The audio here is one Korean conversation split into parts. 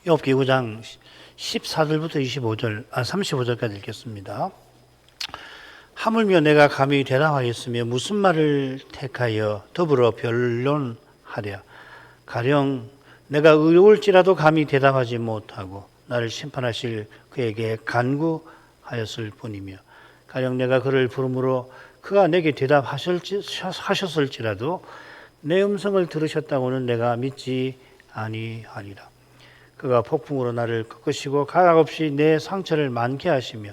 욥기 9장 14절부터 35절까지 읽겠습니다. 하물며 내가 감히 대답하였으며 무슨 말을 택하여 더불어 변론하랴. 가령 내가 의로울지라도 감히 대답하지 못하고 나를 심판하실 그에게 간구하였을 뿐이며, 가령 내가 그를 부르므로 그가 내게 대답하셨을지라도 내 음성을 들으셨다고는 내가 믿지 아니하리라. 그가 폭풍으로 나를 꺾으시고 가락없이 내 상처를 많게 하시며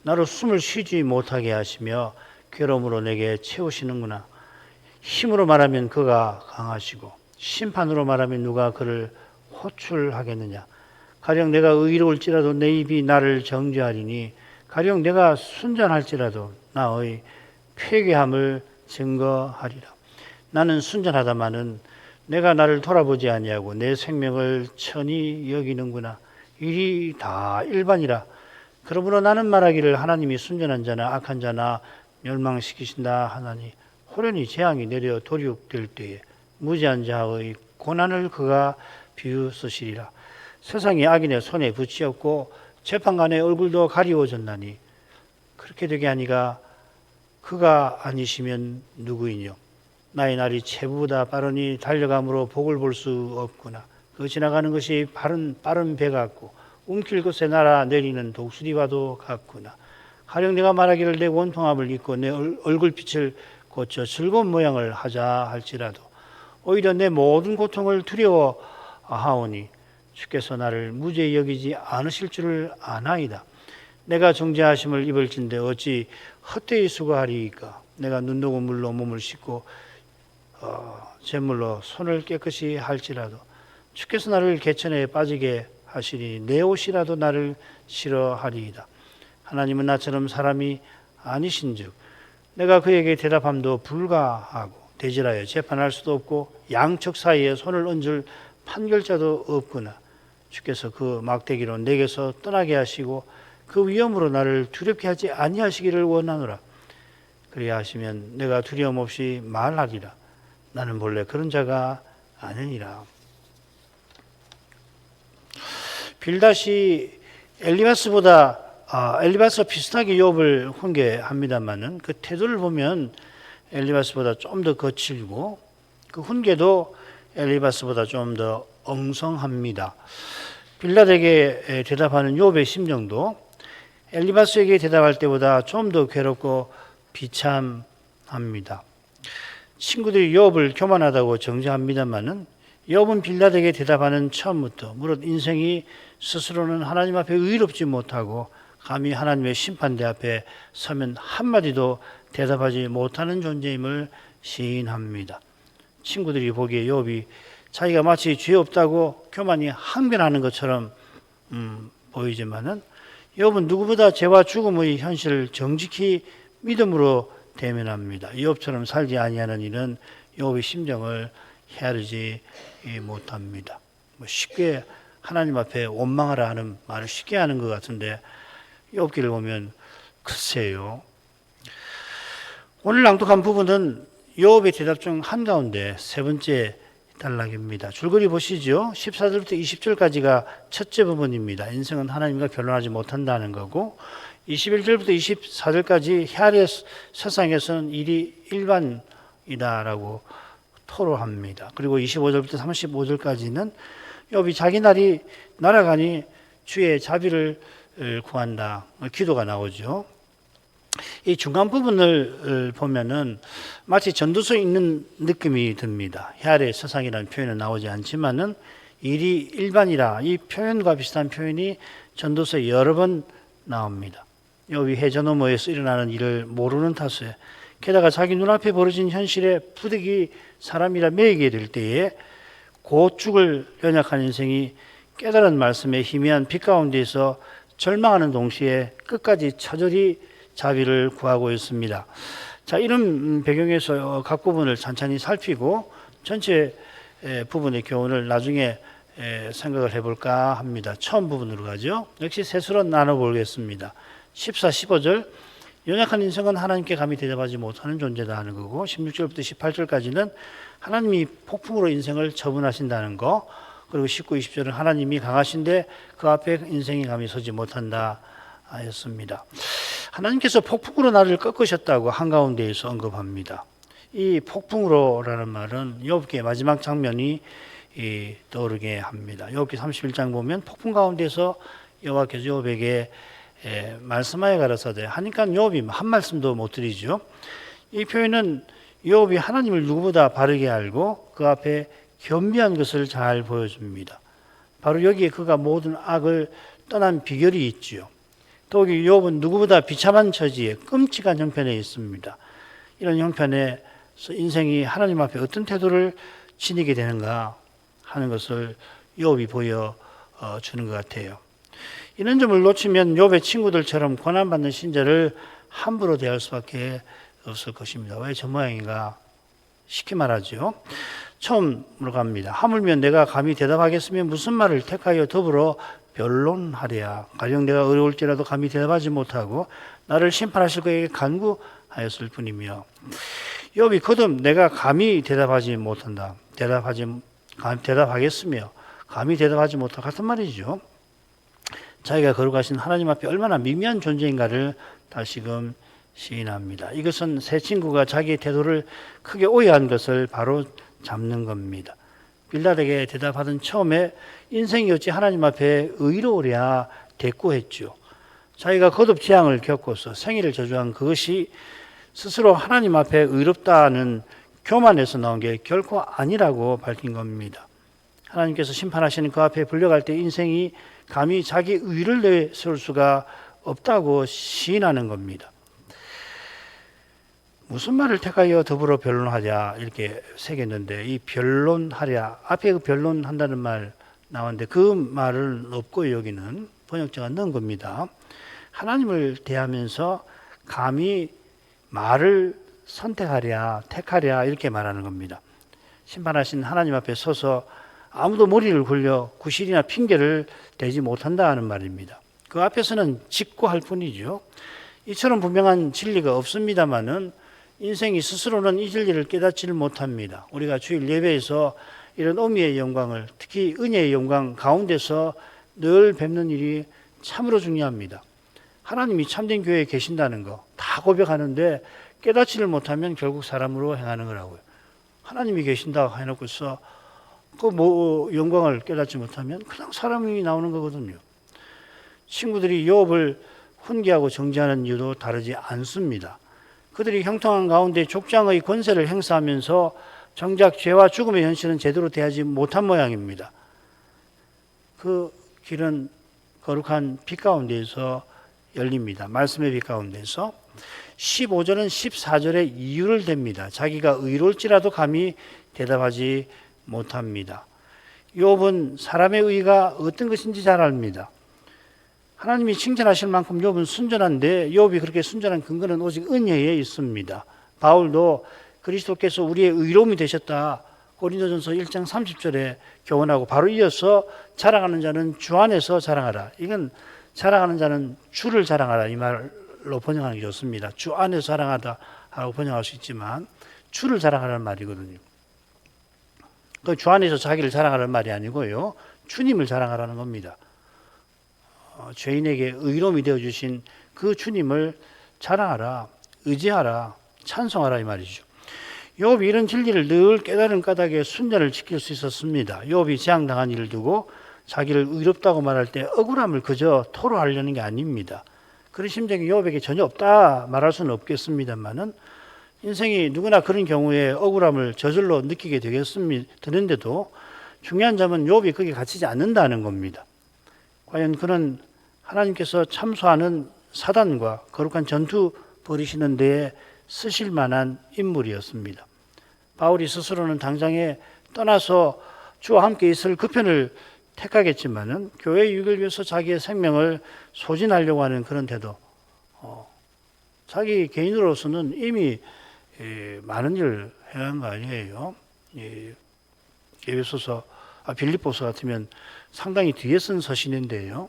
나로 숨을 쉬지 못하게 하시며 괴로움으로 내게 채우시는구나. 힘으로 말하면 그가 강하시고 심판으로 말하면 누가 그를 호출하겠느냐. 가령 내가 의로울지라도 내 입이 나를 정죄하리니, 가령 내가 순전할지라도 나의 회개함을 증거하리라. 나는 순전하다마는 내가 나를 돌아보지 아니하고 내 생명을 천히 여기는구나. 일이 다 일반이라. 그러므로 나는 말하기를 하나님이 순전한 자나 악한 자나 멸망시키신다 하나니, 호련히 재앙이 내려 도륙될 때에 무지한 자의 고난을 그가 비웃으시리라. 세상이 악인의 손에 붙이었고 재판관의 얼굴도 가리워졌나니, 그렇게 되게 하니가 그가 아니시면 누구이뇨. 나의 날이 체부보다 빠르니 달려감으로 복을 볼 수 없구나. 그 지나가는 것이 빠른 배 같고 움킬 것에 날아 내리는 독수리와도 같구나. 가령 내가 말하기를 내 원통함을 잊고 내 얼굴빛을 고쳐 즐거운 모양을 하자 할지라도 오히려 내 모든 고통을 두려워하오니 주께서 나를 무죄히 여기지 않으실 줄을 아나이다. 내가 정죄하심을 입을진데 어찌 헛되이 수고하리이까. 내가 눈 녹은 물로 몸을 씻고 잿물로 손을 깨끗이 할지라도 주께서 나를 개천에 빠지게 하시니 내 옷이라도 나를 싫어하리이다. 하나님은 나처럼 사람이 아니신즉 내가 그에게 대답함도 불가하고 대질하여 재판할 수도 없고 양측 사이에 손을 얹을 판결자도 없구나. 주께서 그 막대기로 내게서 떠나게 하시고 그 위험으로 나를 두렵게 하지 아니하시기를 원하노라. 그리야 하시면 내가 두려움 없이 말하리라. 나는 본래 그런 자가 아니니라. 빌닷이 엘리바스와 비슷하게 욥을 훈계합니다만은 그 태도를 보면 엘리바스보다 좀 더 거칠고 그 훈계도 엘리바스보다 좀 더 엉성합니다. 빌닷에게 대답하는 욥의 심정도 엘리바스에게 대답할 때보다 좀 더 괴롭고 비참합니다. 친구들이 욥을 교만하다고 정죄합니다만은 욥은 빌닷에게 대답하는 처음부터 무릇 인생이 스스로는 하나님 앞에 의롭지 못하고 감히 하나님의 심판대 앞에 서면 한마디도 대답하지 못하는 존재임을 시인합니다. 친구들이 보기에 욥이 자기가 마치 죄 없다고 교만이 항변하는 것처럼 보이지만은 욥은 누구보다 죄와 죽음의 현실을 정직히 믿음으로 대면합니다. 욥처럼 살지 아니하는 이는 욥의 심정을 헤아리지 못합니다. 쉽게 하나님 앞에 원망하라 하는 말을 쉽게 하는 것 같은데 욥기를 보면 글쎄요. 오늘 낭독한 부분은 욥의 대답 중 한가운데 세 번째 단락입니다. 줄거리 보시죠. 14절부터 20절까지가 첫째 부분입니다. 인생은 하나님과 변론하지 못한다는 거고 21절부터 24절까지 헤아리의 세상에서는 일이 일반이다라고 토로합니다. 그리고 25절부터 35절까지는 욥이 자기 날이 날아가니 주의 자비를 구한다. 기도가 나오죠. 이 중간 부분을 보면은 마치 전도서에 있는 느낌이 듭니다. 헤아리의 세상이라는 표현은 나오지 않지만은 일이 일반이라 이 표현과 비슷한 표현이 전도서에 여러 번 나옵니다. 욥이 해저 너머에서 일어나는 일을 모르는 탓에 게다가 자기 눈앞에 벌어진 현실에 부득이 사람이라 매이게 될 때에 곧 죽을 연약한 인생이 깨달은 말씀에 희미한 빛 가운데서 절망하는 동시에 끝까지 처절히 자비를 구하고 있습니다. 자, 이런 배경에서 각 부분을 천천히 살피고 전체 부분의 교훈을 나중에 생각을 해볼까 합니다. 처음 부분으로 가죠. 역시 셋으로 나눠보겠습니다. 14, 15절 연약한 인생은 하나님께 감히 대답하지 못하는 존재다 하는 거고 16절부터 18절까지는 하나님이 폭풍으로 인생을 처분하신다는 거, 그리고 19, 20절은 하나님이 강하신데 그 앞에 인생이 감히 서지 못한다 하였습니다. 하나님께서 폭풍으로 나를 꺾으셨다고 한가운데에서 언급합니다. 이 폭풍으로라는 말은 욥기의 마지막 장면이 떠오르게 합니다. 욥기 31장 보면 폭풍 가운데서 여호와께서 욥에게 말씀하여 가라사대 하니까 욥이 한 말씀도 못 드리죠. 이 표현은 욥이 하나님을 누구보다 바르게 알고 그 앞에 겸비한 것을 잘 보여줍니다. 바로 여기에 그가 모든 악을 떠난 비결이 있지요. 또 욥은 누구보다 비참한 처지에 끔찍한 형편에 있습니다. 이런 형편에서 인생이 하나님 앞에 어떤 태도를 지니게 되는가 하는 것을 욥이 보여주는 것 같아요. 이런 점을 놓치면 욥의 친구들처럼 고난받는 신자를 함부로 대할 수밖에 없을 것입니다. 왜 저 모양인가? 쉽게 말하죠. 처음으로 갑니다. 하물며 내가 감히 대답하겠으면 무슨 말을 택하여 더불어 변론하랴. 가령 내가 어려울지라도 감히 대답하지 못하고 나를 심판하실 그에게 간구하였을 뿐이며. 욥이 거듭 내가 감히 대답하지 못한다. 대답하겠으며 감히 대답하지 못하 같은 말이죠. 자기가 거룩하신 하나님 앞에 얼마나 미미한 존재인가를 다시금 시인합니다. 이것은 새 친구가 자기의 태도를 크게 오해한 것을 바로 잡는 겁니다. 빌닷에게 대답하던 처음에 인생이 어찌 하나님 앞에 의로우랴 대꾸했죠. 자기가 거듭 재앙을 겪고서 생애를 저주한 그것이 스스로 하나님 앞에 의롭다는 교만에서 나온 게 결코 아니라고 밝힌 겁니다. 하나님께서 심판하시는 그 앞에 불려갈 때 인생이 감히 자기 의를 내세울 수가 없다고 시인하는 겁니다. 무슨 말을 택하여 더불어 변론하랴 이렇게 새겼는데 이 변론하랴 앞에 그 변론한다는 말 나왔는데 그 말은 없고 여기는 번역자가 넣은 겁니다. 하나님을 대하면서 감히 말을 선택하랴 택하랴 이렇게 말하는 겁니다. 심판하신 하나님 앞에 서서 아무도 머리를 굴려 구실이나 핑계를 대지 못한다 하는 말입니다. 그 앞에서는 직고할 뿐이죠. 이처럼 분명한 진리가 없습니다마는 인생이 스스로는 이 진리를 깨닫지를 못합니다. 우리가 주일 예배에서 이런 어미의 영광을 특히 은혜의 영광 가운데서 늘 뵙는 일이 참으로 중요합니다. 하나님이 참된 교회에 계신다는 거 다 고백하는데 깨닫지를 못하면 결국 사람으로 행하는 거라고요. 하나님이 계신다 해놓고서 그 영광을 깨닫지 못하면 그냥 사람이 나오는 거거든요. 친구들이 욥을 훈계하고 정죄하는 이유도 다르지 않습니다. 그들이 형통한 가운데 족장의 권세를 행사하면서 정작 죄와 죽음의 현실은 제대로 대하지 못한 모양입니다. 그 길은 거룩한 빛 가운데에서 열립니다. 말씀의 빛 가운데서 15절은 14절의 이유를 댑니다. 자기가 의로울지라도 감히 대답하지 못합니다. 욥은 사람의 의가 어떤 것인지 잘 압니다. 하나님이 칭찬하실 만큼 욥은 순전한데 욥이 그렇게 순전한 근거는 오직 은혜에 있습니다. 바울도 그리스도께서 우리의 의로움이 되셨다. 고린도전서 1장 30절에 교훈하고 바로 이어서 자랑하는 자는 주 안에서 자랑하라. 이건 자랑하는 자는 주를 자랑하라 이 말로 번역하는 게 좋습니다. 주 안에서 자랑하다 하고 번역할 수 있지만 주를 자랑하라는 말이거든요. 그 주 안에서 자기를 자랑하라는 말이 아니고요. 주님을 자랑하라는 겁니다. 죄인에게 의로움이 되어주신 그 주님을 자랑하라, 의지하라, 찬송하라 이 말이죠. 욥이 이런 진리를 늘 깨달은 까닭에 순전을 지킬 수 있었습니다. 욥이 재앙당한 일을 두고 자기를 의롭다고 말할 때 억울함을 그저 토로하려는 게 아닙니다. 그런 심정이 욥에게 전혀 없다 말할 수는 없겠습니다만은 인생이 누구나 그런 경우에 억울함을 저절로 느끼게 되는데도 중요한 점은 욥이 거기에 갇히지 않는다는 겁니다. 과연 그는 하나님께서 참소하는 사단과 거룩한 전투 벌이시는 데에 쓰실 만한 인물이었습니다. 바울이 스스로는 당장에 떠나서 주와 함께 있을 그 편을 택하겠지만은 교회의 유익을 위해서 자기의 생명을 소진하려고 하는 그런 태도. 자기 개인으로서는 이미 많은 일을 해한 거 아니에요. 빌립보서 같으면 상당히 뒤에 쓴 서신인데요.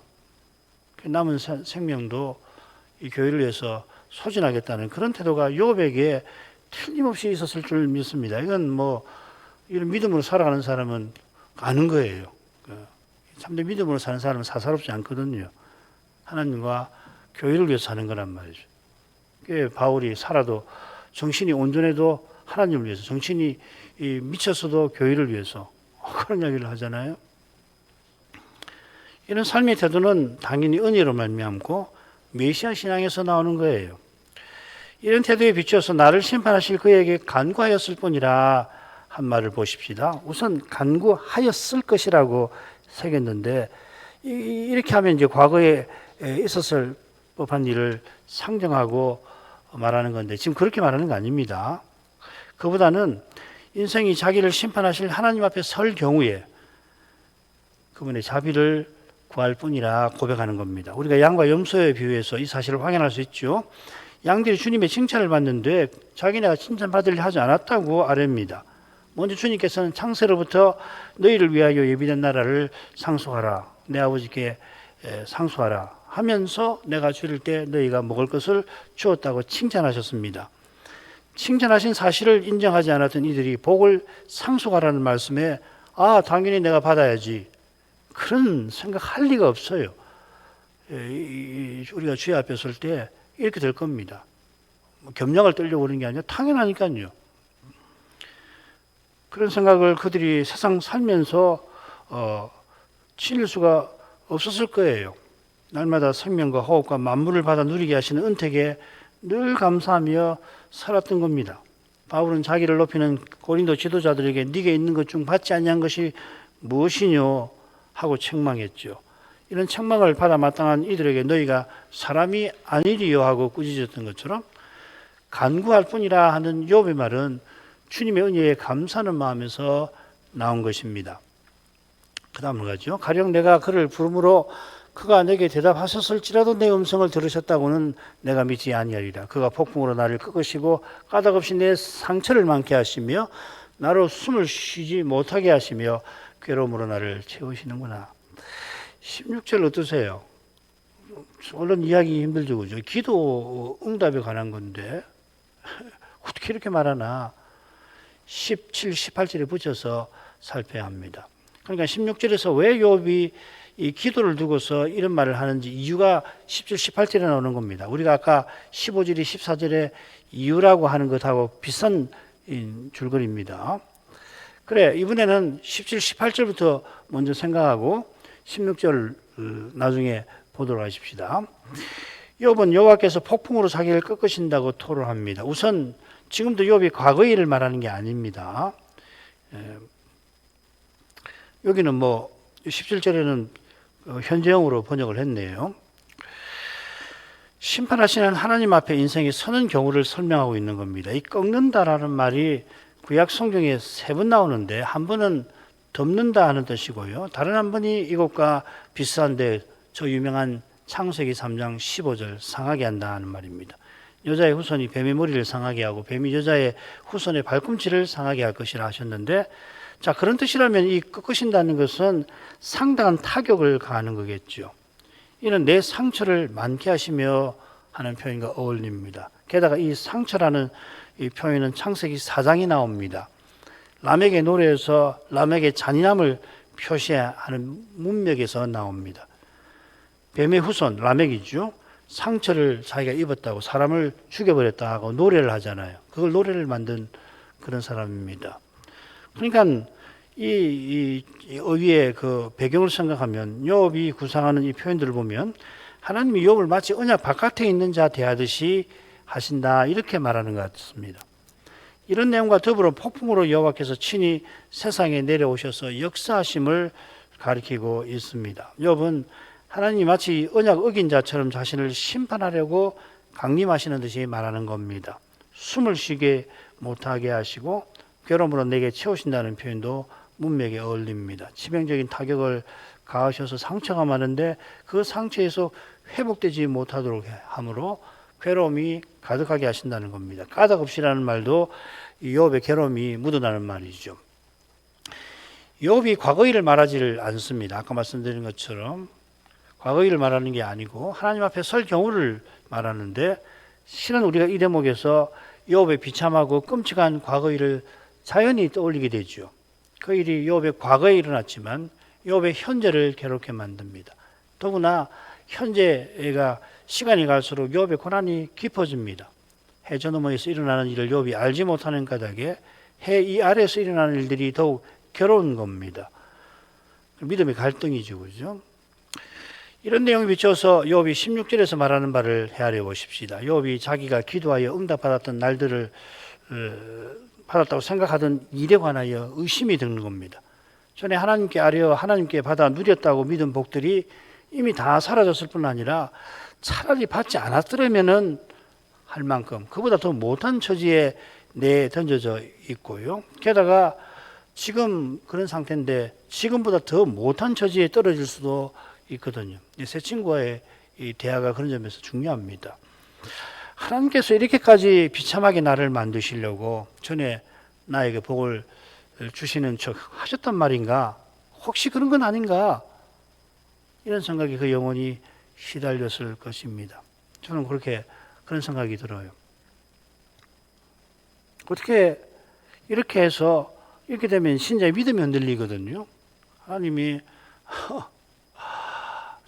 남은 생명도 이 교회를 위해서 소진하겠다는 그런 태도가 욥에게 틀림없이 있었을 줄 믿습니다. 이건 이런 믿음으로 살아가는 사람은 아는 거예요. 참된 믿음으로 사는 사람은 사사롭지 않거든요. 하나님과 교회를 위해서 사는 거란 말이죠. 바울이 살아도 정신이 온전해도 하나님을 위해서, 정신이 미쳤어도 교회를 위해서 그런 이야기를 하잖아요. 이런 삶의 태도는 당연히 은혜로 말미암고 메시아 신앙에서 나오는 거예요. 이런 태도에 비추어서 나를 심판하실 그에게 간구하였을 뿐이라 한 말을 보십시다. 우선 간구하였을 것이라고 새겼는데 이렇게 하면 이제 과거에 있었을 법한 일을 상정하고 말하는 건데 지금 그렇게 말하는 거 아닙니다. 그보다는 인생이 자기를 심판하실 하나님 앞에 설 경우에 그분의 자비를 구할 뿐이라 고백하는 겁니다. 우리가 양과 염소에 비유해서 이 사실을 확인할 수 있죠. 양들이 주님의 칭찬을 받는데 자기네가 칭찬받으려 하지 않았다고 아뢰입니다. 먼저 주님께서는 창세로부터 너희를 위하여 예비된 나라를 상속하라, 내 아버지께 상속하라 하면서 내가 줄일 때 너희가 먹을 것을 주었다고 칭찬하셨습니다. 칭찬하신 사실을 인정하지 않았던 이들이 복을 상속하라는 말씀에 당연히 내가 받아야지 그런 생각할 리가 없어요. 우리가 주의 앞에 설 때 이렇게 될 겁니다. 겸양을 떨려고 그러는 게 아니라 당연하니까요. 그런 생각을 그들이 세상 살면서 지닐 수가 없었을 거예요. 날마다 생명과 호흡과 만물을 받아 누리게 하시는 은택에 늘 감사하며 살았던 겁니다. 바울은 자기를 높이는 고린도 지도자들에게 네게 있는 것 중 받지 아니한 것이 무엇이뇨 하고 책망했죠. 이런 책망을 받아 마땅한 이들에게 너희가 사람이 아니리요 하고 꾸짖었던 것처럼 간구할 뿐이라 하는 욥의 말은 주님의 은혜에 감사하는 마음에서 나온 것입니다. 그 다음으로 가죠. 가령 내가 그를 부름으로 그가 내게 대답하셨을지라도 내 음성을 들으셨다고는 내가 믿지 아니하리라. 그가 폭풍으로 나를 꺾으시고 까닭없이 내 상처를 많게 하시며 나로 숨을 쉬지 못하게 하시며 괴로움으로 나를 채우시는구나. 16절 어떠세요? 얼른 이야기 힘들죠, 그죠? 기도 응답에 관한 건데 어떻게 이렇게 말하나? 17, 18절에 붙여서 살펴야 합니다. 그러니까 16절에서 왜 욥이 이 기도를 두고서 이런 말을 하는지 이유가 17, 18절에 나오는 겁니다. 우리가 아까 15절이 14절에 이유라고 하는 것하고 비슷한 줄거리입니다. 그래, 이번에는 17, 18절부터 먼저 생각하고 16절 나중에 보도록 하십시다. 욥은 여호와께서 폭풍으로 자기를 꺾으신다고 토로합니다. 우선 지금도 욥이 과거의 일을 말하는 게 아닙니다. 여기는 17절에는 현재형으로 번역을 했네요. 심판하시는 하나님 앞에 인생이 서는 경우를 설명하고 있는 겁니다. 이 꺾는다라는 말이 구약 성경에 3번 나오는데 한 번은 덮는다 하는 뜻이고요. 다른 한 번이 이것과 비슷한데 저 유명한 창세기 3장 15절 상하게 한다 하는 말입니다. 여자의 후손이 뱀의 머리를 상하게 하고 뱀이 여자의 후손의 발꿈치를 상하게 할 것이라 하셨는데 자, 그런 뜻이라면 이 꺾으신다는 것은 상당한 타격을 가하는 거겠죠. 이는 내 상처를 많게 하시며 하는 표현과 어울립니다. 게다가 이 상처라는 이 표현은 창세기 4장이 나옵니다. 라멕의 노래에서 라멕의 잔인함을 표시하는 문맥에서 나옵니다. 뱀의 후손 라멕이죠. 상처를 자기가 입었다고 사람을 죽여버렸다 하고 노래를 하잖아요. 그걸 노래를 만든 그런 사람입니다. 그러니까 이 어휘의 그 배경을 생각하면 욥이 구상하는 이 표현들을 보면 하나님이 욥을 마치 언약 바깥에 있는 자 대하듯이 하신다 이렇게 말하는 것 같습니다. 이런 내용과 더불어 폭풍으로 여호와께서 친히 세상에 내려오셔서 역사하심을 가리키고 있습니다. 욥은 하나님이 마치 언약 어긴 자처럼 자신을 심판하려고 강림하시는 듯이 말하는 겁니다. 숨을 쉬게 못하게 하시고 괴로움으로 내게 채우신다는 표현도 문맥에 어울립니다. 치명적인 타격을 가하셔서 상처가 많은데 그 상처에서 회복되지 못하도록 함으로 괴로움이 가득하게 하신다는 겁니다. 까닭없이라는 말도 욥의 괴로움이 묻어나는 말이죠. 욥이 과거 일을 말하지를 않습니다. 아까 말씀드린 것처럼 과거 일을 말하는 게 아니고 하나님 앞에 설 경우를 말하는데 실은 우리가 이 대목에서 욥의 비참하고 끔찍한 과거 일을 자연히 떠올리게 되죠. 그 일이 욥의 과거에 일어났지만 욥의 현재를 괴롭게 만듭니다. 더구나 현재가 시간이 갈수록 욥의 고난이 깊어집니다. 해 저 너머에서 일어나는 일을 욥이 알지 못하는 까닭에 해 이 아래에서 일어나는 일들이 더욱 괴로운 겁니다. 믿음의 갈등이죠, 그죠? 이런 내용을 비춰서 욥이 16절에서 말하는 바를 헤아려 보십시다. 욥이 자기가 기도하여 응답받았던 날들을 받았다고 생각하던 일에 관하여 의심이 드는 겁니다. 전에 하나님께 아뢰어 하나님께 받아 누렸다고 믿은 복들이 이미 다 사라졌을 뿐 아니라 차라리 받지 않았더라면은 할 만큼 그보다 더 못한 처지에 내던져져 있고요. 게다가 지금 그런 상태인데 지금보다 더 못한 처지에 떨어질 수도 있거든요. 새 친구와의 이 대화가 그런 점에서 중요합니다. 하나님께서 이렇게까지 비참하게 나를 만드시려고 전에 나에게 복을 주시는 척 하셨단 말인가? 혹시 그런 건 아닌가? 이런 생각이 그 영혼이 시달렸을 것입니다. 저는 그런 생각이 들어요. 어떻게 이렇게 해서 이렇게 되면 신자의 믿음이 흔들리거든요. 하나님이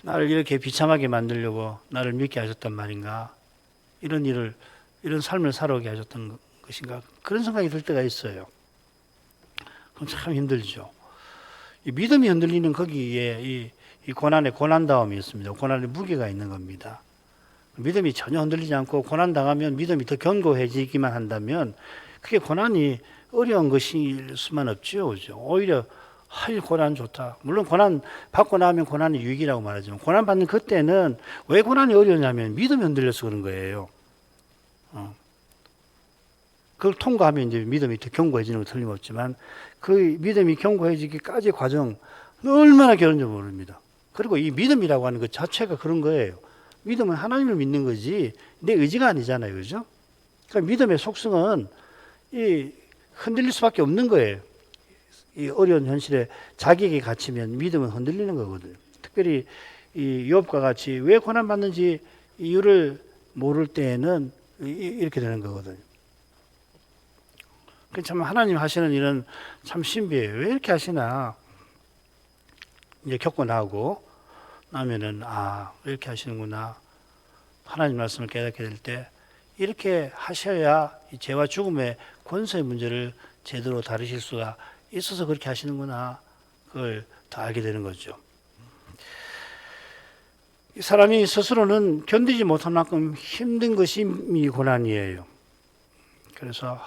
나를 이렇게 비참하게 만들려고 나를 믿게 하셨단 말인가? 이런 삶을 살아오게 하셨던 것인가? 그런 생각이 들 때가 있어요. 그럼 참 힘들죠. 이 믿음이 흔들리는 거기에 이 고난의 고난다움이 있습니다. 고난의 무게가 있는 겁니다. 믿음이 전혀 흔들리지 않고 고난 당하면 믿음이 더 견고해지기만 한다면 그게 고난이 어려운 것일 수만 없죠. 그죠? 오히려 고난 좋다. 물론 고난 받고 나면 고난이 유익이라고 말하지만 고난 받는 그때는 왜 고난이 어려우냐면 믿음이 흔들려서 그런 거예요. 그걸 통과하면 이제 믿음이 더 견고해지는 거 틀림없지만 그 믿음이 견고해지기까지 과정 얼마나 길은지 모릅니다. 그리고 이 믿음이라고 하는 것 자체가 그런 거예요. 믿음은 하나님을 믿는 거지 내 의지가 아니잖아요. 그죠? 그러니까 믿음의 속성은 이 흔들릴 수밖에 없는 거예요. 이 어려운 현실에 자기에게 갇히면 믿음은 흔들리는 거거든요. 특별히 이 욥과 같이 왜 고난 받는지 이유를 모를 때에는 이렇게 되는 거거든요. 참 하나님 하시는 일은 참 신비해요. 왜 이렇게 하시나? 이제 겪고 나면은 이렇게 하시는구나. 하나님 말씀을 깨닫게 될 때 이렇게 하셔야 이 죄와 죽음의 권세의 문제를 제대로 다루실 수가 있어서 그렇게 하시는구나. 그걸 더 알게 되는 거죠. 이 사람이 스스로는 견디지 못할 만큼 힘든 것이 이 고난이에요. 그래서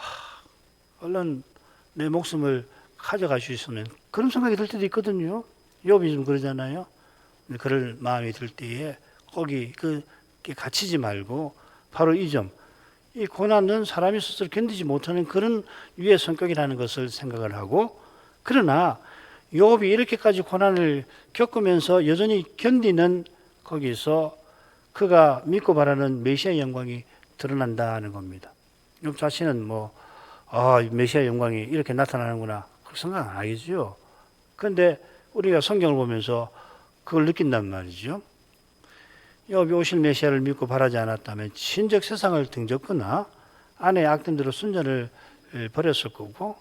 얼른 내 목숨을 가져가주셨으면 그런 생각이 들 때도 있거든요. 욥이 좀 그러잖아요. 그럴 마음이 들 때에 거기 갇히지 말고 바로 이 점, 이 고난은 사람이 스스로 견디지 못하는 그런 유의 성격이라는 것을 생각을 하고, 그러나 욥이 이렇게까지 고난을 겪으면서 여전히 견디는 거기서 그가 믿고 바라는 메시아의 영광이 드러난다는 겁니다. 욥 자신은 메시아의 영광이 이렇게 나타나는구나 그렇게 생각 안 하겠죠. 그런데 우리가 성경을 보면서 그걸 느낀단 말이죠. 욥이 오실 메시아를 믿고 바라지 않았다면 친적 세상을 등졌거나 아내의 악된 대로 순전을 버렸을 거고,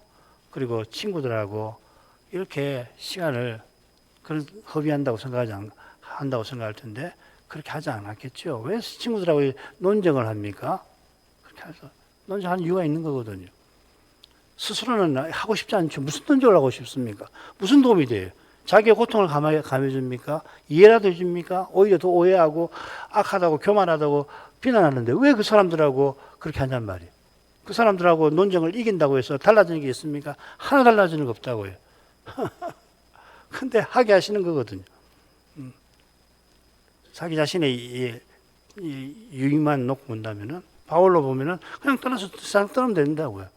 그리고 친구들하고 이렇게 시간을 허비한다고 생각할 텐데 그렇게 하지 않았겠죠. 왜 친구들하고 논쟁을 합니까? 그렇게 해서 논쟁하는 이유가 있는 거거든요. 스스로는 하고 싶지 않죠. 무슨 논쟁을 하고 싶습니까? 무슨 도움이 돼요? 자기의 고통을 감해줍니까? 이해라도 해줍니까? 오히려 더 오해하고 악하다고 교만하다고 비난하는데 왜 그 사람들하고 그렇게 한단 말이에요? 그 사람들하고 논쟁을 이긴다고 해서 달라지는 게 있습니까? 하나 달라지는 거 없다고요. 근데 하게 하시는 거거든요. 자기 자신의 유익만 놓고 본다면은, 바울로 보면은 그냥 떠나서 세상 떠나면 된다고요.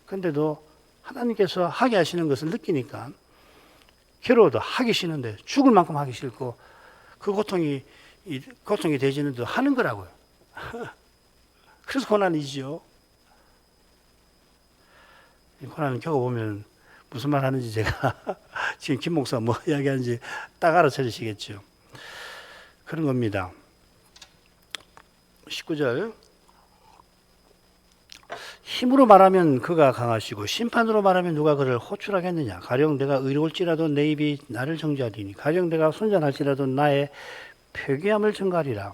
근데도 하나님께서 하게 하시는 것을 느끼니까 괴로워도 하기 싫은데 죽을 만큼 하기 싫고 그 고통이 되지는도 하는 거라고요. 그래서 고난이죠. 이 고난을 겪어보면 무슨 말 하는지 제가 지금 김 목사 뭐 이야기하는지 딱 알아채 주시겠죠. 그런 겁니다. 19절 힘으로 말하면 그가 강하시고 심판으로 말하면 누가 그를 호출하겠느냐. 가령 내가 의로울지라도 내 입이 나를 정죄하리니 가령 내가 손전할지라도 나의 표기함을 증가하리라.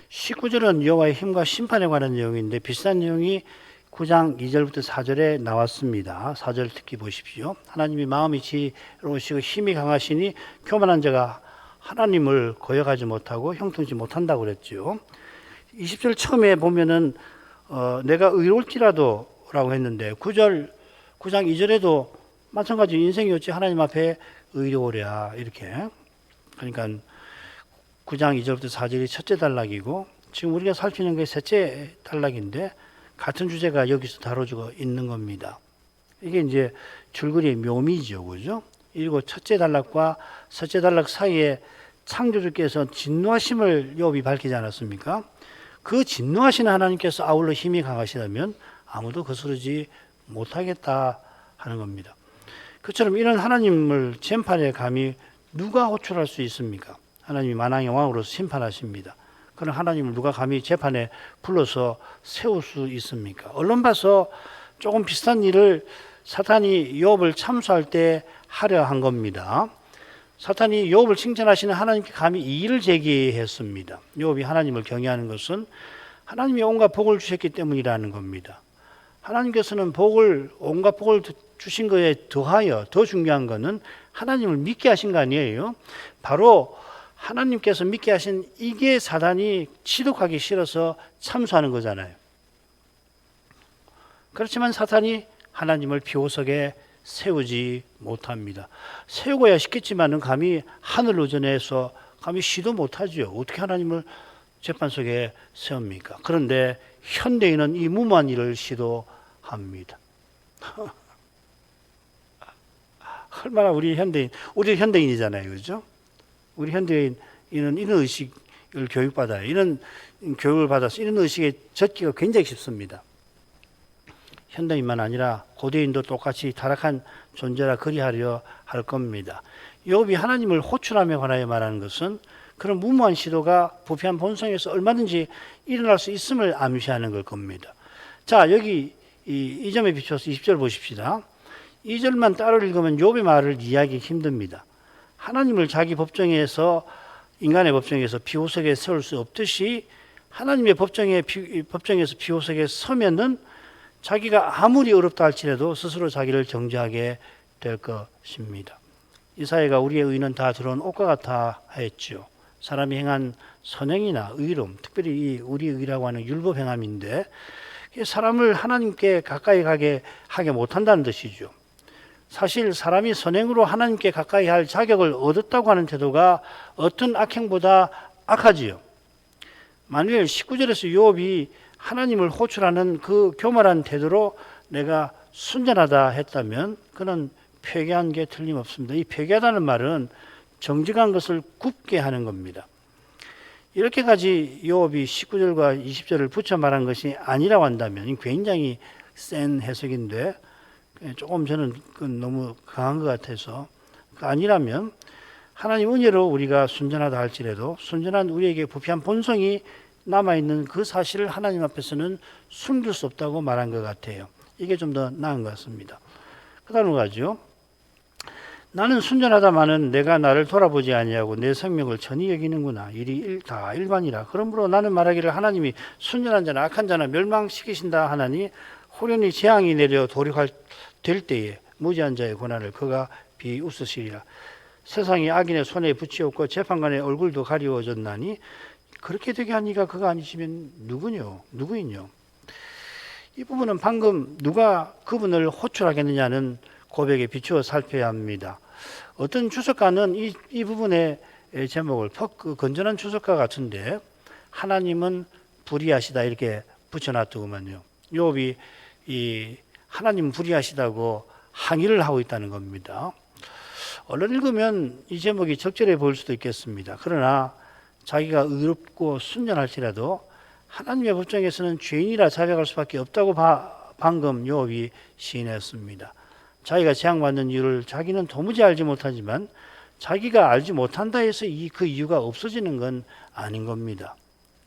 19절은 여호와의 힘과 심판에 관한 내용인데 비슷한 내용이 9장 2절부터 4절에 나왔습니다. 4절 특히 보십시오. 하나님이 마음이 지혜로우시고 힘이 강하시니 교만한 자가 하나님을 거역하지 못하고 형통치 못한다고 그랬죠. 20절 처음에 보면은 내가 의로울지라도 라고 했는데 9장 2절에도 마찬가지 인생이 어찌 하나님 앞에 의로우랴 이렇게. 그러니까 9장 2절부터 4절이 첫째 단락이고 지금 우리가 살피는 게 셋째 단락인데 같은 주제가 여기서 다뤄지고 있는 겁니다. 이게 이제 줄거리의 묘미죠. 그죠? 그리고 첫째 단락과 셋째 단락 사이에 창조주께서 진노하심을 욥이 밝히지 않았습니까? 그 진노하시는 하나님께서 아울러 힘이 강하시다면 아무도 거스르지 못하겠다 하는 겁니다. 그처럼 이런 하나님을 재판에 감히 누가 호출할 수 있습니까? 하나님이 만왕의 왕으로서 심판하십니다. 그런 하나님을 누가 감히 재판에 불러서 세울 수 있습니까? 언론 봐서 조금 비슷한 일을 사탄이 욥을 참수할 때 하려 한 겁니다. 사탄이 욥을 칭찬하시는 하나님께 감히 이의를 제기했습니다. 욥이 하나님을 경외하는 것은 하나님이 온갖 복을 주셨기 때문이라는 겁니다. 하나님께서는 온갖 복을 주신 것에 더하여 더 중요한 것은 하나님을 믿게 하신 거 아니에요? 바로 하나님께서 믿게 하신 이게 사단이 지독하기 싫어서 참수하는 거잖아요. 그렇지만 사탄이 하나님을 비호석에 세우지 못합니다. 세우고야 싶겠지만은 감히 하늘로 전해서 감히 시도 못하죠. 어떻게 하나님을 재판석에 세웁니까? 그런데 현대인은 이 무모한 일을 시도합니다. 얼마나 우리 현대인이잖아요. 그죠? 우리 현대인은 이런 의식을 교육받아요. 이런 교육을 받아서 이런 의식에 젖기가 굉장히 쉽습니다. 현대인만 아니라 고대인도 똑같이 타락한 존재라 그리하려 할 겁니다. 욥이 하나님을 호출함에 관하여 말하는 것은 그런 무모한 시도가 부패한 본성에서 얼마든지 일어날 수 있음을 암시하는 걸 겁니다. 자, 여기 이 점에 비춰서 20절 보십시다. 2절만 따로 읽으면 욥의 말을 이해하기 힘듭니다. 하나님을 자기 법정에서 인간의 법정에서 비호석에 세울 수 없듯이 하나님의 법정에서 비호석에 서면은 자기가 아무리 어렵다 할지라도 스스로 자기를 정죄하게 될 것입니다. 이사야가 우리의 의는 다 들어온 옷과 같아 했죠. 사람이 행한 선행이나 의로움, 특별히 우리 의라고 하는 율법 행함인데 사람을 하나님께 가까이 가게 하게 못한다는 뜻이죠. 사실 사람이 선행으로 하나님께 가까이 할 자격을 얻었다고 하는 태도가 어떤 악행보다 악하지요. 만일 19절에서 욥이 하나님을 호출하는 그 교만한 태도로 내가 순전하다 했다면 그는 폐괴한 게 틀림없습니다. 이 폐괴하다는 말은 정직한 것을 굽게 하는 겁니다. 이렇게까지 욥이 19절과 20절을 붙여 말한 것이 아니라고 한다면 굉장히 센 해석인데 조금 저는 너무 강한 것 같아서 아니라면 하나님 은혜로 우리가 순전하다 할지라도 순전한 우리에게 부패한 본성이 남아있는 그 사실을 하나님 앞에서는 숨길 수 없다고 말한 것 같아요. 이게 좀 더 나은 것 같습니다. 그 다음으로 가죠. 나는 순전하다마는 내가 나를 돌아보지 아니하고 내 생명을 천히 여기는구나. 일이 다 일반이라. 그러므로 나는 말하기를 하나님이 순전한 자나 악한 자나 멸망시키신다 하나니 호련히 재앙이 내려 도륙될 때에 무지한 자의 고난을 그가 비웃으시리라. 세상이 악인의 손에 붙이었고 재판관의 얼굴도 가리워졌나니 그렇게 되게 하니가 그가 아니시면 누구인요? 이 부분은 방금 누가 그분을 호출하겠느냐는 고백에 비추어 살펴야 합니다. 어떤 주석가는 이 부분의 제목을 건전한 주석가 같은데 하나님은 불의하시다 이렇게 붙여놨더구만요. 욥이 이 하나님 불의하시다고 항의를 하고 있다는 겁니다. 얼른 읽으면 이 제목이 적절해 보일 수도 있겠습니다. 그러나 자기가 의롭고 순전할지라도 하나님의 법정에서는 죄인이라 자백할 수밖에 없다고 방금 욥이 시인했습니다. 자기가 재앙받는 이유를 자기는 도무지 알지 못하지만 자기가 알지 못한다 해서 그 이유가 없어지는 건 아닌 겁니다.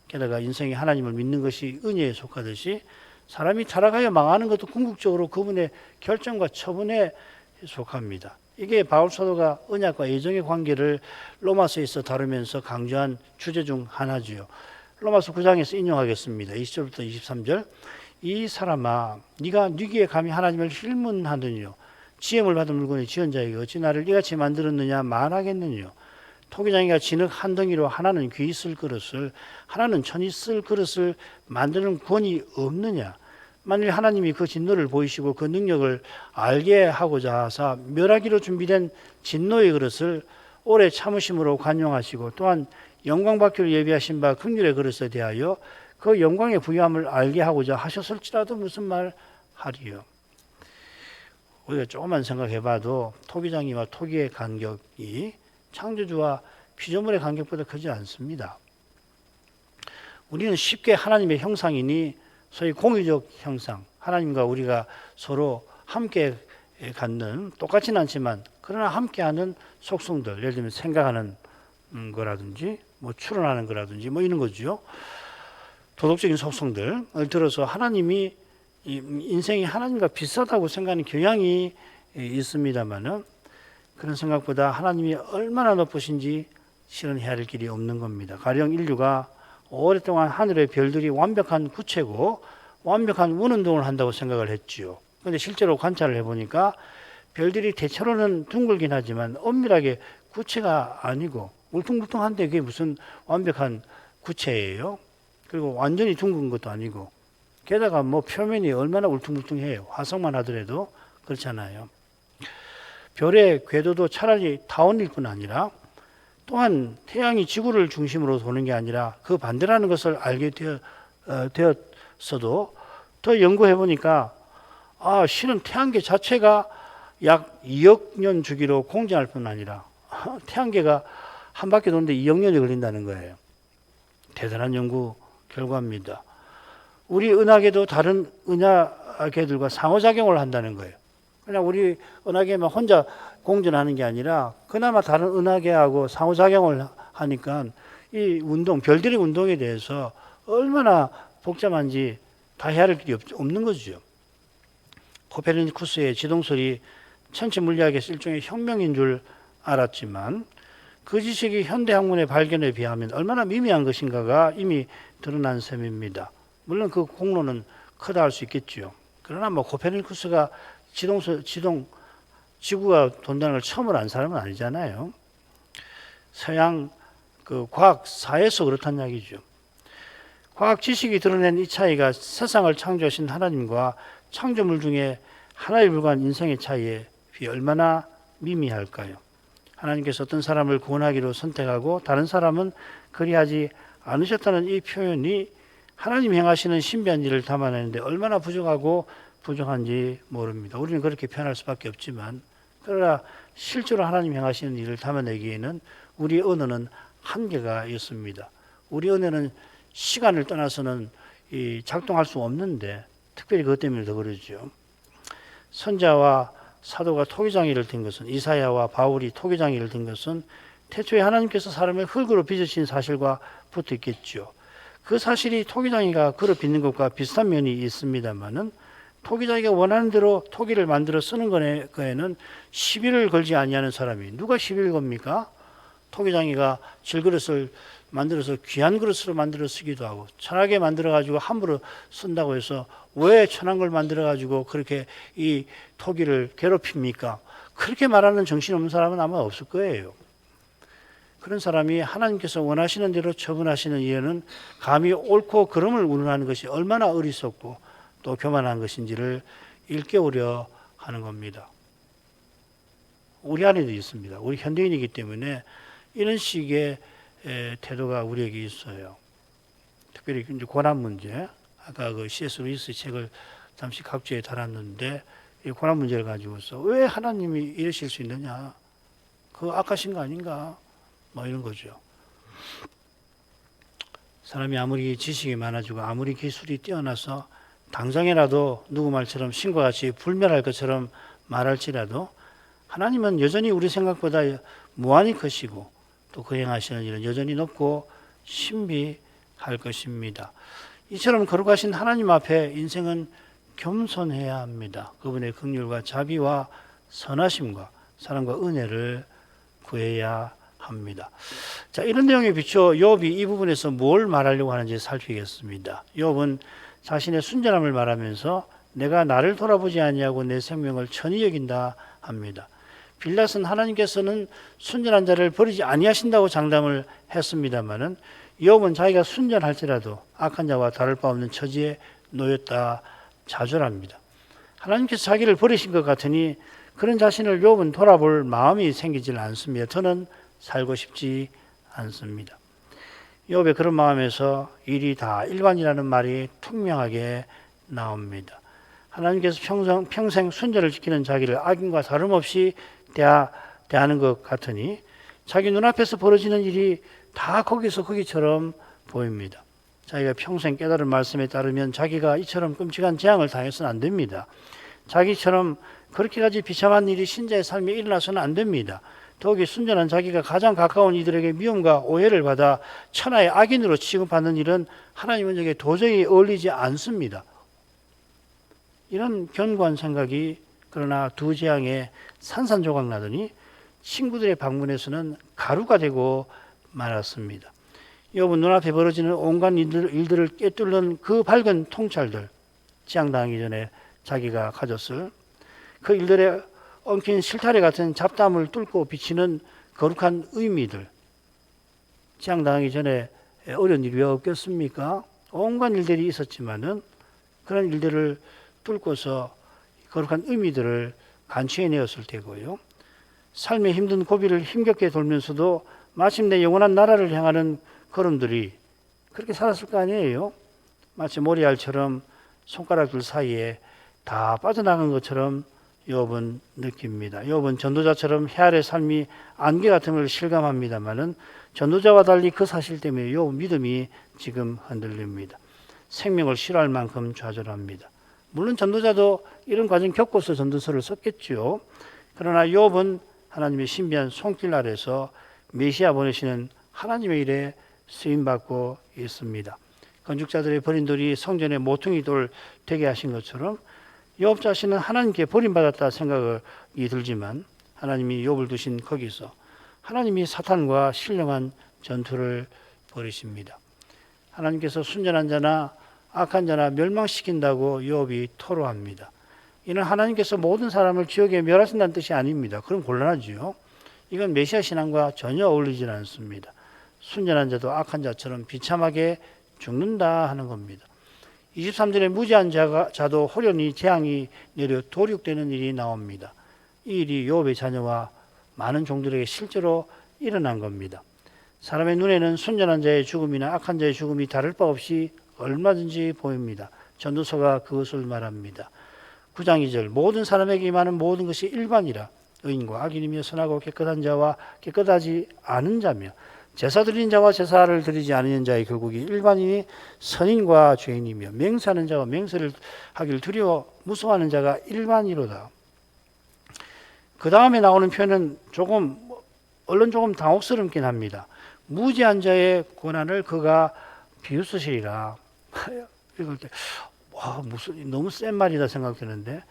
게다가 인생에 하나님을 믿는 것이 은혜에 속하듯이 사람이 타락하여 망하는 것도 궁극적으로 그분의 결정과 처분에 속합니다. 이게 바울 사도가 언약과 애정의 관계를 로마서에서 다루면서 강조한 주제 중 하나지요. 로마서 9장에서 인용하겠습니다. 20절부터 23절. 이 사람아, 네가 뉘기에 감히 하나님을 힐문하느뇨. 지음을 받은 물건의 지은 자에게 어찌 나를 이같이 만들었느냐 말하겠느뇨. 토기장이가 진흙 한 덩이로 하나는 귀 쓸 그릇을, 하나는 천이 쓸 그릇을 만드는 권이 없느냐. 만일 하나님이 그 진노를 보이시고 그 능력을 알게 하고자 하사 멸하기로 준비된 진노의 그릇을 오래 참으심으로 관용하시고, 또한 영광 받기를 예비하신 바 긍휼의 그릇에 대하여 그 영광의 부유함을 알게 하고자 하셨을지라도 무슨 말 하리요. 우리가 조금만 생각해봐도 토기장이와 토기의 간격이 창조주와 피조물의 간격보다 크지 않습니다. 우리는 쉽게 하나님의 형상이니 소위 공유적 형상, 하나님과 우리가 서로 함께 갖는, 똑같지는 않지만 그러나 함께하는 속성들, 예를 들면 생각하는 거라든지 뭐 추론하는 거라든지 뭐 이런 거죠. 도덕적인 속성들을 들어서 하나님이, 인생이 하나님과 비슷하다고 생각하는 경향이 있습니다만은, 그런 생각보다 하나님이 얼마나 높으신지 실은 헤아릴 길이 없는 겁니다. 가령 인류가 오랫동안 하늘의 별들이 완벽한 구체고 완벽한 운운동을 한다고 생각을 했지요. 그런데 실제로 관찰을 해보니까 별들이 대체로는 둥글긴 하지만 엄밀하게 구체가 아니고 울퉁불퉁한데 그게 무슨 완벽한 구체예요? 그리고 완전히 둥근 것도 아니고, 게다가 뭐 표면이 얼마나 울퉁불퉁해요. 화성만 하더라도 그렇잖아요. 별의 궤도도 차라리 타원일 뿐 아니라, 또한 태양이 지구를 중심으로 도는 게 아니라 그 반대라는 것을 알게 되었어도 더 연구해 보니까 실은 태양계 자체가 약 2억 년 주기로 공전할 뿐 아니라 태양계가 한 바퀴 도는데 2억 년이 걸린다는 거예요. 대단한 연구 결과입니다. 우리 은하계도 다른 은하계들과 상호작용을 한다는 거예요. 그냥 우리 은하계만 혼자 공전하는 게 아니라 그나마 다른 은하계하고 상호작용을 하니까 이 운동, 별들의 운동에 대해서 얼마나 복잡한지 다 헤아릴 길이 없는 거죠. 코페르니쿠스의 지동설이 천체 물리학에서 일종의 혁명인 줄 알았지만 그 지식이 현대 학문의 발견에 비하면 얼마나 미미한 것인가가 이미 드러난 셈입니다. 물론 그 공로는 크다 할 수 있겠죠. 그러나 뭐 코페르니쿠스가 지구가 돈다는 걸 처음으로 안 사람은 아니잖아요. 서양 그 과학사에서 그렇다는 이야기죠. 과학 지식이 드러낸 이 차이가 세상을 창조하신 하나님과 창조물 중에 하나에 불과한 인생의 차이에 비해 얼마나 미미할까요? 하나님께서 어떤 사람을 구원하기로 선택하고 다른 사람은 그리하지 않으셨다는 이 표현이 하나님 행하시는 신비한 일을 담아내는데 얼마나 부족하고 부족한지 모릅니다. 우리는 그렇게 표현할 수밖에 없지만, 그러나 실제로 하나님 행하시는 일을 담아내기에는 우리 언어는 한계가 있습니다. 우리 언어는 시간을 떠나서는 작동할 수 없는데 특별히 그것 때문에 더 그러죠. 선자와 사도가 토기장이를 든 것은, 이사야와 바울이 토기장이를 든 것은 태초에 하나님께서 사람을 흙으로 빚으신 사실과 붙어 있겠죠. 그 사실이 토기장이가 걸어 빚는 것과 비슷한 면이 있습니다만은, 토기장이가 원하는 대로 토기를 만들어 쓰는 거에는 시비를 걸지 아니하는 사람이, 누가 시비를 겁니까? 토기장이가 질그릇을 만들어서 귀한 그릇으로 만들어 쓰기도 하고, 천하게 만들어 가지고 함부로 쓴다고 해서 왜 천한 걸 만들어 가지고 그렇게 이 토기를 괴롭힙니까? 그렇게 말하는 정신없는 사람은 아마 없을 거예요. 그런 사람이 하나님께서 원하시는 대로 처분하시는 이유는 감히 옳고 그름을 운운하는 것이 얼마나 어리석고 또 교만한 것인지를 일깨우려 하는 겁니다. 우리 안에도 있습니다. 우리 현대인이기 때문에 이런 식의 태도가 우리에게 있어요. 특별히 이제 고난 문제, 아까 그 C.S. 루이스 책을 잠시 각주에 달았는데, 이 고난 문제를 가지고서 왜 하나님이 이러실 수 있느냐? 그 악하신 거 아닌가? 뭐 이런 거죠. 사람이 아무리 지식이 많아지고 아무리 기술이 뛰어나서 당장이라도 누구 말처럼 신과 같이 불멸할 것처럼 말할지라도 하나님은 여전히 우리 생각보다 무한히 크시고 또 그 행하시는 일은 여전히 높고 신비할 것입니다. 이처럼 거룩하신 하나님 앞에 인생은 겸손해야 합니다. 그분의 긍휼과 자비와 선하심과 사랑과 은혜를 구해야 합니다. 자, 이런 내용에 비추어 욥이 이 부분에서 뭘 말하려고 하는지 살피겠습니다. 욥은 자신의 순전함을 말하면서 내가 나를 돌아보지 아니하고 내 생명을 천히 여긴다 합니다. 빌닷은 하나님께서는 순전한 자를 버리지 아니하신다고 장담을 했습니다마는 욥은 자기가 순전할지라도 악한 자와 다를 바 없는 처지에 놓였다 자절합니다. 하나님께서 자기를 버리신 것 같으니 그런 자신을 욥은 돌아볼 마음이 생기질 않습니다. 저는 살고 싶지 않습니다. 욥의 그런 마음에서 일이 다 일반이라는 말이 투명하게 나옵니다. 하나님께서 평생 순전을 지키는 자기를 악인과 다름없이 대하는 것 같으니 자기 눈앞에서 벌어지는 일이 다 거기처럼 보입니다. 자기가 평생 깨달은 말씀에 따르면 자기가 이처럼 끔찍한 재앙을 당해서는 안 됩니다. 자기처럼 그렇게까지 비참한 일이 신자의 삶에 일어나서는 안 됩니다. 더욱이 순전한 자기가 가장 가까운 이들에게 미움과 오해를 받아 천하의 악인으로 취급받는 일은 하나님에게 도저히 어울리지 않습니다. 이런 견고한 생각이 그러나 두 재앙에 산산조각 나더니 친구들의 방문에서는 가루가 되고 말았습니다. 욥은 눈앞에 벌어지는 온갖 일들을 꿰뚫는 그 밝은 통찰들, 재앙당하기 전에 자기가 가졌을 그 일들에 엉킨 실타래 같은 잡담을 뚫고 비치는 거룩한 의미들, 재앙당하기 전에 어려운 일이 왜 없겠습니까? 온갖 일들이 있었지만은 그런 일들을 뚫고서 거룩한 의미들을 간추해내었을 테고요. 삶의 힘든 고비를 힘겹게 돌면서도 마침내 영원한 나라를 향하는 걸음들이 그렇게 살았을 거 아니에요. 마치 모리알처럼 손가락들 사이에 다 빠져나간 것처럼 욥은 느낍니다. 욥은 전도자처럼 해 아래 삶이 안개 같은 걸 실감합니다마는 전도자와 달리 그 사실 때문에 욥 믿음이 지금 흔들립니다. 생명을 싫어할 만큼 좌절합니다. 물론 전도자도 이런 과정 겪고서 전도서를 썼겠죠. 그러나 욥은 하나님의 신비한 손길 아래서 메시아 보내시는 하나님의 일에 쓰임받고 있습니다. 건축자들의 버린 돌이 성전의 모퉁이 돌 되게 하신 것처럼 욥 자신은 하나님께 버림받았다 생각이 들지만 하나님이 욥을 두신 거기서 하나님이 사탄과 신령한 전투를 벌이십니다. 하나님께서 순전한 자나 악한 자나 멸망시킨다고 욥이 토로합니다. 이는 하나님께서 모든 사람을 지옥에 멸하신다는 뜻이 아닙니다. 그럼 곤란하지요. 이건 메시아 신앙과 전혀 어울리지 않습니다. 순전한 자도 악한 자처럼 비참하게 죽는다 하는 겁니다. 23절에 무지한 자도 호련히 재앙이 내려 도륙되는 일이 나옵니다. 이 일이 욥의 자녀와 많은 종들에게 실제로 일어난 겁니다. 사람의 눈에는 순전한 자의 죽음이나 악한 자의 죽음이 다를 바 없이 얼마든지 보입니다. 전도서가 그것을 말합니다. 9장 2절 모든 사람에게 임하는 모든 것이 일반이라 의인과 악인이며 선하고 깨끗한 자와 깨끗하지 않은 자며 제사 드리는 자와 제사를 드리지 않는 자의 결국이 일반인이 선인과 죄인이며 맹세하는 자와 맹세를 하기를 두려워 무서워하는 자가 일반이로다. 그 다음에 나오는 표현은 얼른 조금 당혹스럽긴 합니다. 무지한 자의 고난을 그가 비웃으시리라. 읽을 때 너무 센 말이다 생각되는데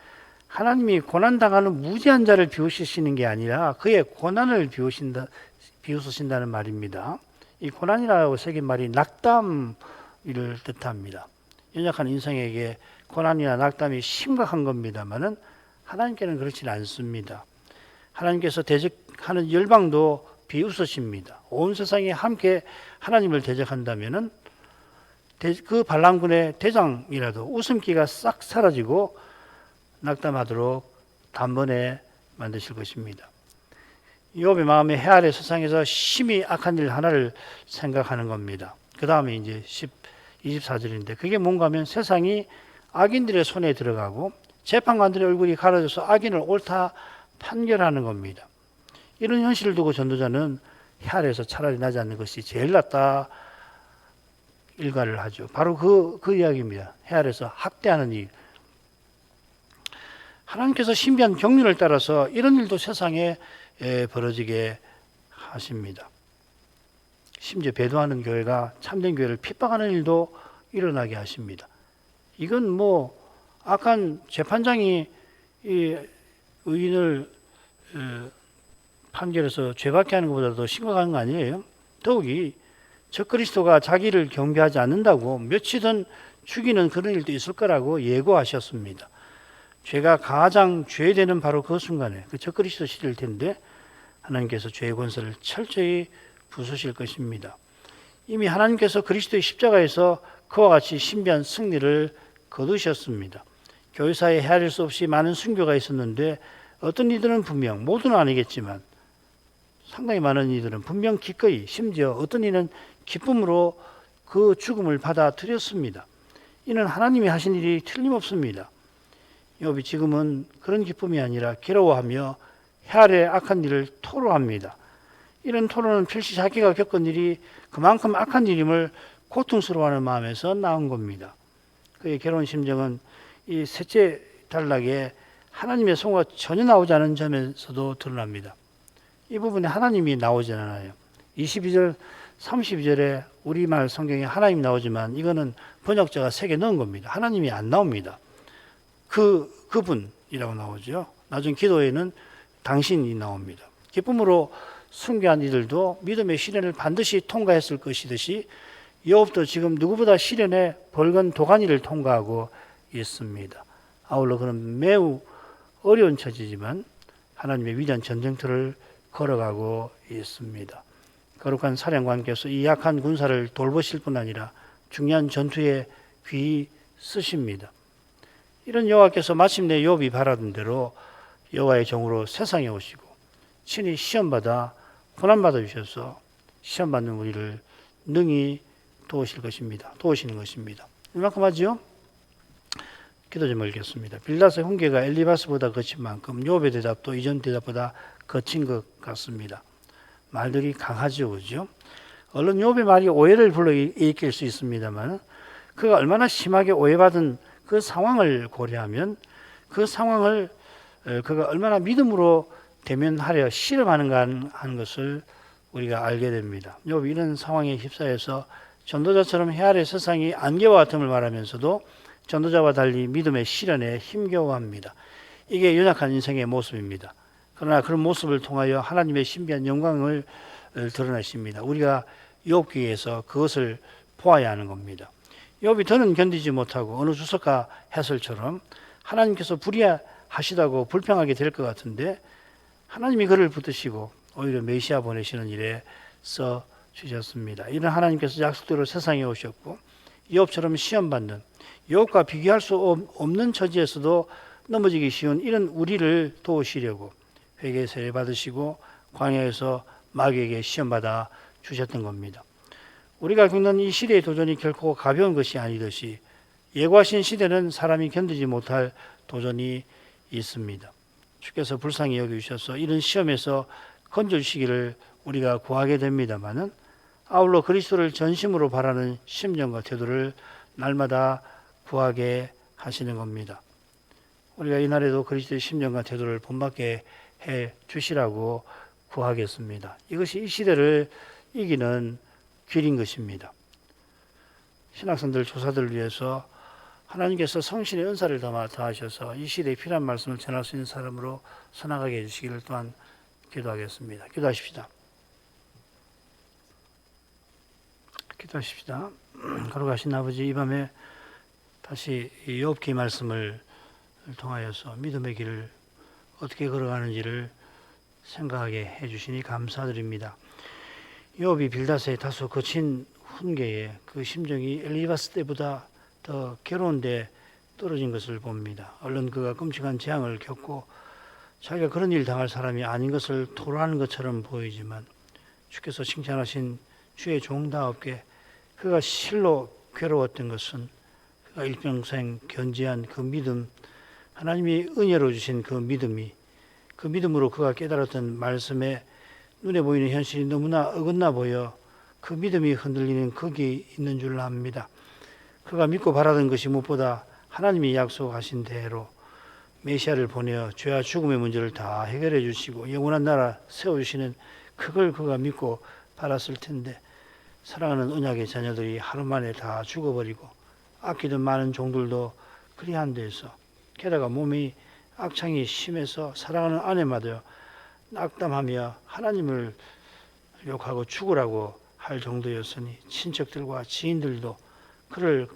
하나님이 고난당하는 무지한 자를 비웃으시는 게 아니라 그의 고난을 비웃으신다는 말입니다. 이 고난이라고 새긴 말이 낙담을 뜻합니다. 연약한 인생에게 고난이나 낙담이 심각한 겁니다만은 하나님께는 그렇지 않습니다. 하나님께서 대적하는 열방도 비웃으십니다. 온 세상이 함께 하나님을 대적한다면은 그 반란군의 대장이라도 웃음기가 싹 사라지고 낙담하도록 단번에 만드실 것입니다. 욥의 마음에 해 아래 세상에서 심히 악한 일 하나를 생각하는 겁니다. 그 다음에 이제 24절인데 그게 뭔가 하면 세상이 악인들의 손에 들어가고 재판관들의 얼굴이 가려져서 악인을 옳다 판결하는 겁니다. 이런 현실을 두고 전도자는 해 아래에서 차라리 나지 않는 것이 제일 낫다 일가를 하죠. 바로 그 이야기입니다. 해 아래에서 학대하는 일. 하나님께서 신비한 경륜을 따라서 이런 일도 세상에 벌어지게 하십니다. 심지어 배도하는 교회가 참된 교회를 핍박하는 일도 일어나게 하십니다. 이건 뭐 악한 재판장이 이 의인을 판결해서 죄받게 하는 것보다 더 심각한 거 아니에요? 더욱이 적그리스도가 자기를 경배하지 않는다고 며칠은 죽이는 그런 일도 있을 거라고 예고하셨습니다. 죄가 가장 죄되는 바로 그 순간에 그 적그리스도 시대일 텐데 하나님께서 죄의 권세를 철저히 부수실 것입니다. 이미 하나님께서 그리스도의 십자가에서 그와 같이 신비한 승리를 거두셨습니다. 교회사에 헤아릴 수 없이 많은 순교가 있었는데 어떤 이들은 분명, 모두는 아니겠지만 상당히 많은 이들은 분명 기꺼이, 심지어 어떤 이는 기쁨으로 그 죽음을 받아들였습니다. 이는 하나님이 하신 일이 틀림없습니다. 욥이 지금은 그런 기쁨이 아니라 괴로워하며 헤아려 악한 일을 토로합니다. 이런 토로는 필시 자기가 겪은 일이 그만큼 악한 일임을 고통스러워하는 마음에서 나온 겁니다. 그의 괴로운 심정은 이 셋째 단락에 하나님의 성호가 전혀 나오지 않은 점에서도 드러납니다. 이 부분에 하나님이 나오지 않아요. 22절, 32절에 우리말 성경에 하나님이 나오지만 이거는 번역자가 색에 넣은 겁니다. 하나님이 안 나옵니다. 그분이라고 나오죠. 나중 기도에는 당신이 나옵니다. 기쁨으로 순교한 이들도 믿음의 시련을 반드시 통과했을 것이듯이 욥도 지금 누구보다 시련의 벌건 도가니를 통과하고 있습니다. 아울러 그는 매우 어려운 처지지만 하나님의 위대한 전쟁터를 걸어가고 있습니다. 거룩한 사령관께서 이 약한 군사를 돌보실 뿐 아니라 중요한 전투에 귀히 쓰십니다. 이런 여호와께서 마침내 욥이 바라던 대로 여호와의 종으로 세상에 오시고 친히 시험받아 고난받아 주셔서 시험받는 우리를 능히 도우시는 것입니다. 이만큼 하지요? 기도 좀 올리겠습니다. 빌닷의 훈계가 엘리바스보다 거친 만큼 욥의 대답도 이전 대답보다 거친 것 같습니다. 말들이 강하죠, 그죠? 얼른 욥의 말이 오해를 불러일으킬 수 있습니다만 그가 얼마나 심하게 오해받은 그 상황을 고려하면 그 상황을 그가 얼마나 믿음으로 대면하려 실험하는가 하는 것을 우리가 알게 됩니다. 욥이 이런 상황에 휩싸여서 전도자처럼 헤아려 세상이 안개와 같음을 말하면서도 전도자와 달리 믿음의 시련에 힘겨워합니다. 이게 연약한 인생의 모습입니다. 그러나 그런 모습을 통하여 하나님의 신비한 영광을 드러내십니다. 우리가 욥기에서 그것을 보아야 하는 겁니다. 욥이 더는 견디지 못하고 어느 주석가 해설처럼 하나님께서 불의하시다고 불평하게 될 것 같은데 하나님이 그를 붙드시고 오히려 메시아 보내시는 일에 써 주셨습니다. 이런 하나님께서 약속대로 세상에 오셨고 욥처럼 시험받는 욥과 비교할 수 없는 처지에서도 넘어지기 쉬운 이런 우리를 도우시려고 회개 세례 받으시고 광야에서 마귀에게 시험받아 주셨던 겁니다. 우리가 겪는 이 시대의 도전이 결코 가벼운 것이 아니듯이 예고하신 시대는 사람이 견디지 못할 도전이 있습니다. 주께서 불쌍히 여겨주셔서 이런 시험에서 건져주시기를 우리가 구하게 됩니다마는 아울러 그리스도를 전심으로 바라는 심정과 태도를 날마다 구하게 하시는 겁니다. 우리가 이날에도 그리스도의 심정과 태도를 본받게 해 주시라고 구하겠습니다. 이것이 이 시대를 이기는 길인 것입니다. 신학생들 조사들을 위해서 하나님께서 성신의 은사를 더하셔서 이 시대에 필요한 말씀을 전할 수 있는 사람으로 선악하게 해주시기를 또한 기도하겠습니다. 기도하십시다. 기도하십시다. 거룩하신 아버지, 이 밤에 다시 욥기 말씀을 통하여서 믿음의 길을 어떻게 걸어가는지를 생각하게 해주시니 감사드립니다. 욥이 빌닷의 다소 거친 훈계에 그 심정이 엘리바스 때보다 더 괴로운데 떨어진 것을 봅니다. 얼른 그가 끔찍한 재앙을 겪고 자기가 그런 일 당할 사람이 아닌 것을 토로하는 것처럼 보이지만 주께서 칭찬하신 주의 종다옵게 그가 실로 괴로웠던 것은 그가 일평생 견지한 그 믿음, 하나님이 은혜로 주신 그 믿음이, 그 믿음으로 그가 깨달았던 말씀에 눈에 보이는 현실이 너무나 어긋나 보여 그 믿음이 흔들리는 거기에 있는 줄 압니다. 그가 믿고 바라던 것이 무엇보다 하나님이 약속하신 대로 메시아를 보내어 죄와 죽음의 문제를 다 해결해 주시고 영원한 나라 세워주시는 그걸 그가 믿고 바랐을 텐데 사랑하는 언약의 자녀들이 하루 만에 다 죽어버리고 아끼던 많은 종들도 그리한 데에서, 게다가 몸이 악창이 심해서 사랑하는 아내마저 낙담하며 하나님을 욕하고 죽으라고 할 정도였으니 친척들과 지인들도 그를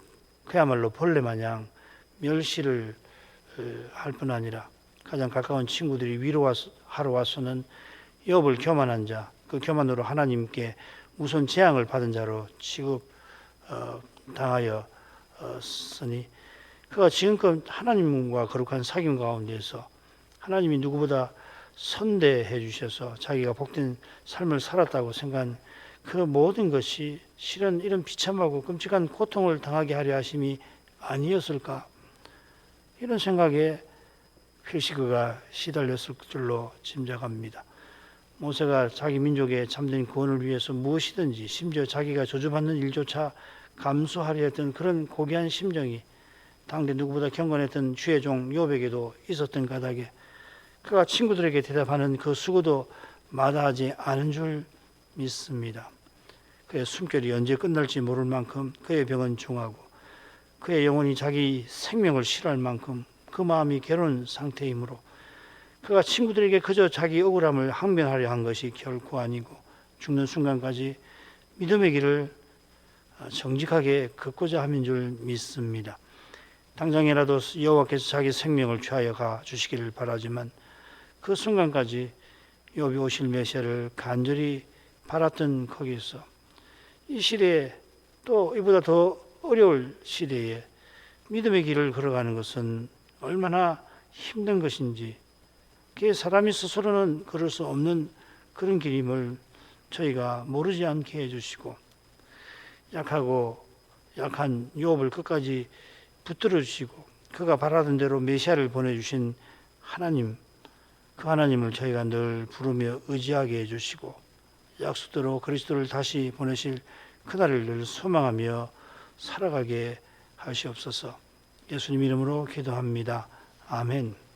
그야말로 벌레 마냥 멸시를 할 뿐 아니라 가장 가까운 친구들이 위로하러 와서는 욥을 교만한 자, 그 교만으로 하나님께 우선 재앙을 받은 자로 취급당하였으니 그가 지금껏 하나님과 거룩한 사귐 가운데서 하나님이 누구보다 선대해 주셔서 자기가 복된 삶을 살았다고 생각한 그 모든 것이 실은 이런 비참하고 끔찍한 고통을 당하게 하려 하심이 아니었을까? 이런 생각에 필시 그가 시달렸을 줄로 짐작합니다. 모세가 자기 민족의 참된 구원을 위해서 무엇이든지 심지어 자기가 저주받는 일조차 감수하려 했던 그런 고귀한 심정이 당대 누구보다 경건했던 주의 종 욥에게도 있었던 까닭에 그가 친구들에게 대답하는 그 수고도 마다하지 않은 줄 믿습니다. 그의 숨결이 언제 끝날지 모를 만큼 그의 병은 중하고 그의 영혼이 자기 생명을 싫어할 만큼 그 마음이 괴로운 상태이므로 그가 친구들에게 그저 자기 억울함을 항변하려 한 것이 결코 아니고 죽는 순간까지 믿음의 길을 정직하게 걷고자 함인 줄 믿습니다. 당장이라도 여호와께서 자기 생명을 취하여 가 주시기를 바라지만 그 순간까지 욥이 오실 메시아를 간절히 바랐던 거기서 이 시대에 또 이보다 더 어려울 시대에 믿음의 길을 걸어가는 것은 얼마나 힘든 것인지 그게 사람이 스스로는 걸을 수 없는 그런 길임을 저희가 모르지 않게 해주시고 약하고 약한 욥을 끝까지 붙들어 주시고 그가 바라던 대로 메시아를 보내주신 하나님, 그 하나님을 저희가 늘 부르며 의지하게 해주시고 약속대로 그리스도를 다시 보내실 그날을 늘 소망하며 살아가게 하시옵소서. 예수님 이름으로 기도합니다. 아멘.